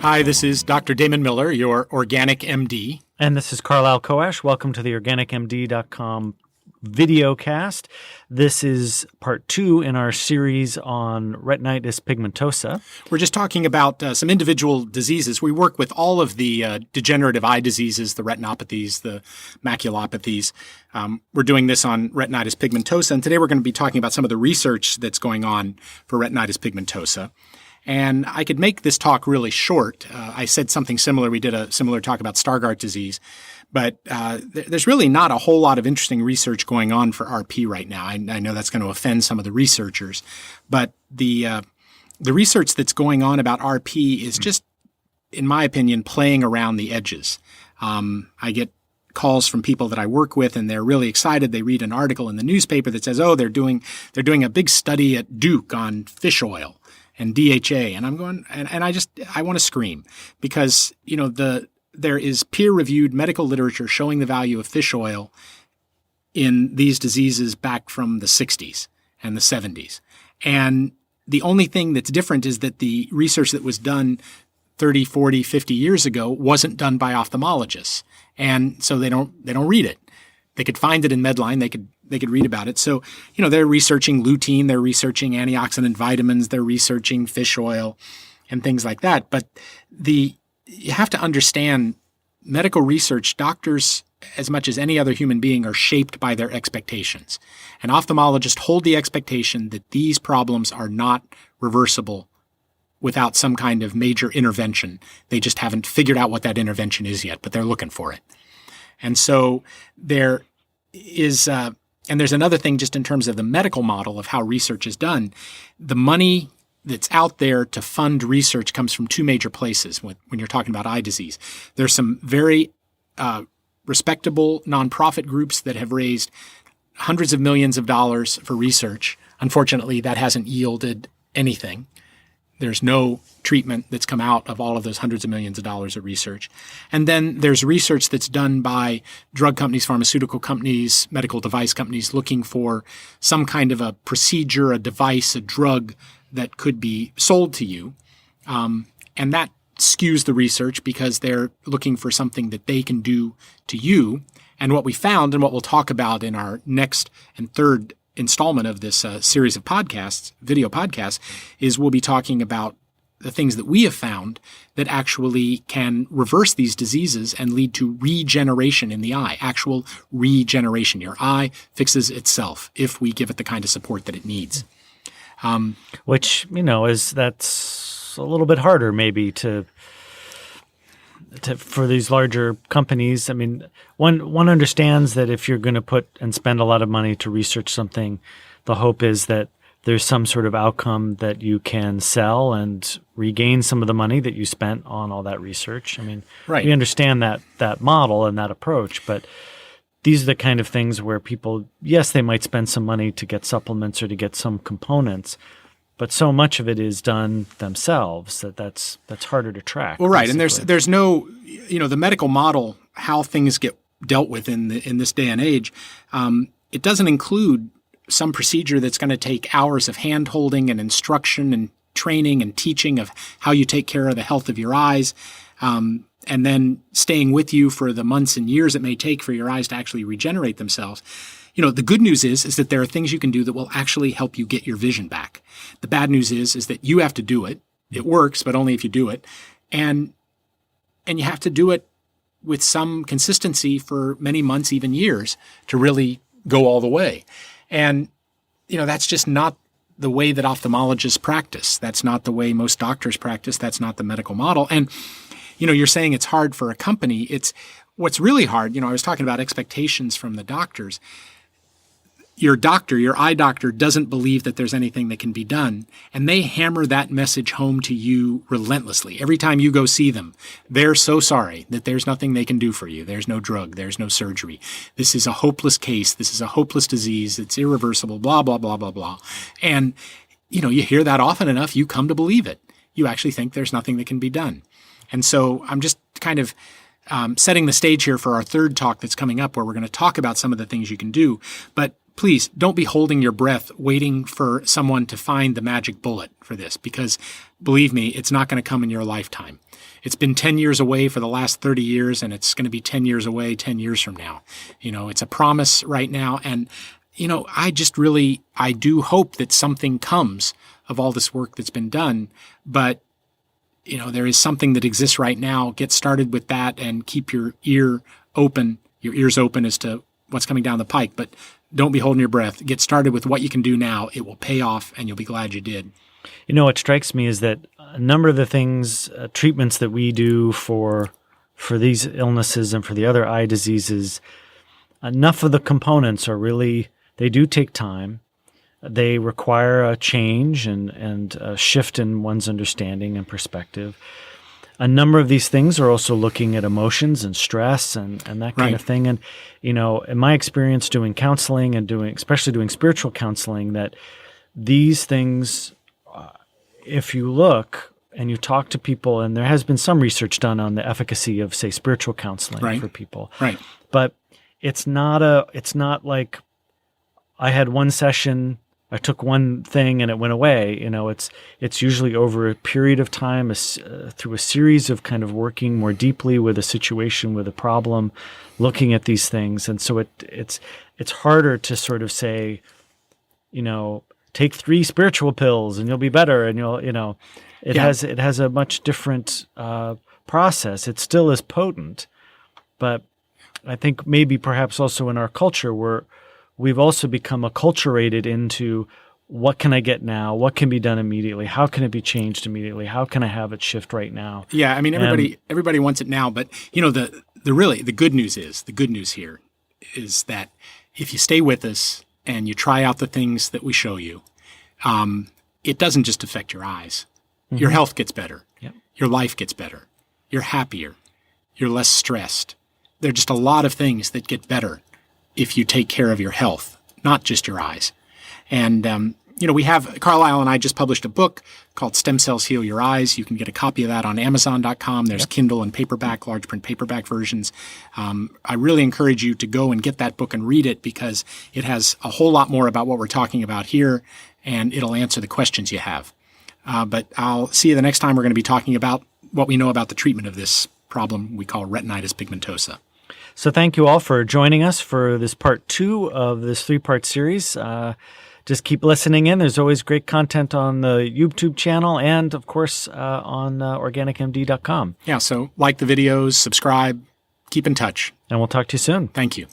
Hi, this is Dr. Damon Miller, your Organic MD. And this is Carlisle Koash. Welcome to the OrganicMD.com videocast. This is part 2 in our series on retinitis pigmentosa. We're just talking about some individual diseases. We work with all of the degenerative eye diseases, the retinopathies, the maculopathies. We're doing this on retinitis pigmentosa, and today we're going to be talking about some of the research that's going on for retinitis pigmentosa. And I could make this talk really short. I said something similar. We did a similar talk about Stargardt disease. But there's really not a whole lot of interesting research going on for RP right now. I know that's going to offend some of the researchers. But the research that's going on about RP is just, in my opinion, playing around the edges. I get calls from people that I work with, and they're really excited. They read an article in the newspaper that says, "Oh, they're doing a big study at Duke on fish oil and DHA," and I'm going, and I want to scream because there is peer-reviewed medical literature showing the value of fish oil in these diseases back from the 60s and the 70s, and the only thing that's different is that the research that was done 30, 40, 50 years ago wasn't done by ophthalmologists, and so they don't read it. They could find it in Medline. They could read about it. So, they're researching lutein, they're researching antioxidant vitamins, they're researching fish oil and things like that. But you have to understand medical research, doctors, as much as any other human being, are shaped by their expectations. And ophthalmologists hold the expectation that these problems are not reversible without some kind of major intervention. They just haven't figured out what that intervention is yet, but they're looking for it. And so there is, and there's another thing just in terms of the medical model of how research is done. The money that's out there to fund research comes from two major places when you're talking about eye disease. There's some very respectable nonprofit groups that have raised hundreds of millions of dollars for research. Unfortunately, that hasn't yielded anything. There's no treatment that's come out of all of those hundreds of millions of dollars of research. And then there's research that's done by drug companies, pharmaceutical companies, medical device companies looking for some kind of a procedure, a device, a drug that could be sold to you. And that skews the research because they're looking for something that they can do to you. And what we found and what we'll talk about in our next and third installment of this series of podcasts, video podcasts, is we'll be talking about the things that we have found that actually can reverse these diseases and lead to regeneration in the eye, actual regeneration. Your eye fixes itself if we give it the kind of support that it needs. Which, that's a little bit harder maybe to for these larger companies. I mean, one understands that if you're going to put and spend a lot of money to research something, the hope is that there's some sort of outcome that you can sell and regain some of the money that you spent on all that research. I mean, right. We understand that model and that approach, but these are the kind of things where people, yes, they might spend some money to get supplements or to get some components, but so much of it is done themselves that's harder to track. Well, right, basically. and there's no, the medical model, how things get dealt with in this day and age, it doesn't include some procedure that's going to take hours of hand-holding and instruction and training and teaching of how you take care of the health of your eyes, and then staying with you for the months and years it may take for your eyes to actually regenerate themselves. The good news is that there are things you can do that will actually help you get your vision back. The bad news is that you have to do it. It works, but only if you do it. And you have to do it with some consistency for many months, even years, to really go all the way. And, that's just not the way that ophthalmologists practice. That's not the way most doctors practice. That's not the medical model. And, you're saying it's hard for a company. It's what's really hard. I was talking about expectations from the doctors. Your eye doctor doesn't believe that there's anything that can be done, and they hammer that message home to you relentlessly. Every time you go see them, they're so sorry that there's nothing they can do for you. There's no drug. There's no surgery. This is a hopeless case. This is a hopeless disease. It's irreversible, blah, blah, blah, blah, blah. And, you hear that often enough, you come to believe it. You actually think there's nothing that can be done. And so I'm just kind of setting the stage here for our third talk that's coming up, where we're going to talk about some of the things you can do. But please don't be holding your breath waiting for someone to find the magic bullet for this, because believe me, it's not going to come in your lifetime. It's been 10 years away for the last 30 years, and it's going to be 10 years away 10 years from now. It's a promise right now. And, I do hope that something comes of all this work that's been done. But, there is something that exists right now. Get started with that and keep your ears open as to what's coming down the pike. But don't be holding your breath. Get started with what you can do now. It will pay off, and you'll be glad you did. What strikes me is that a number of the things, treatments that we do for these illnesses and for the other eye diseases, enough of the components are really, they do take time. They require a change and a shift in one's understanding and perspective. A number of these things are also looking at emotions and stress and that kind of thing. And, in my experience doing counseling and especially doing spiritual counseling, that these things, if you look and you talk to people, and there has been some research done on the efficacy of, say, spiritual counseling for people. Right. But it's not like I had one session, I took one thing and it went away. It's usually over a period of time, through a series of kind of working more deeply with a situation, with a problem, looking at these things. And so it's harder to sort of say, take 3 spiritual pills and you'll be better. And it has a much different process. It still is potent, but I think maybe perhaps also in our culture we've also become acculturated into what can I get now? What can be done immediately? How can it be changed immediately? How can I have it shift right now? Yeah, I mean, everybody wants it now, but the good news here is that if you stay with us and you try out the things that we show you, it doesn't just affect your eyes. Mm-hmm. Your health gets better. Yep. Your life gets better. You're happier. You're less stressed. There are just a lot of things that get better if you take care of your health, not just your eyes. And, Carlisle and I just published a book called Stem Cells Heal Your Eyes. You can get a copy of that on Amazon.com. There's Kindle and paperback, large print paperback versions. I really encourage you to go and get that book and read it, because it has a whole lot more about what we're talking about here, and it'll answer the questions you have. But I'll see you the next time we're going to be talking about what we know about the treatment of this problem we call retinitis pigmentosa. So thank you all for joining us for this part 2 of this 3-part series. Just keep listening in. There's always great content on the YouTube channel and, of course, on organicmd.com. Yeah, so like the videos, subscribe, keep in touch. And we'll talk to you soon. Thank you.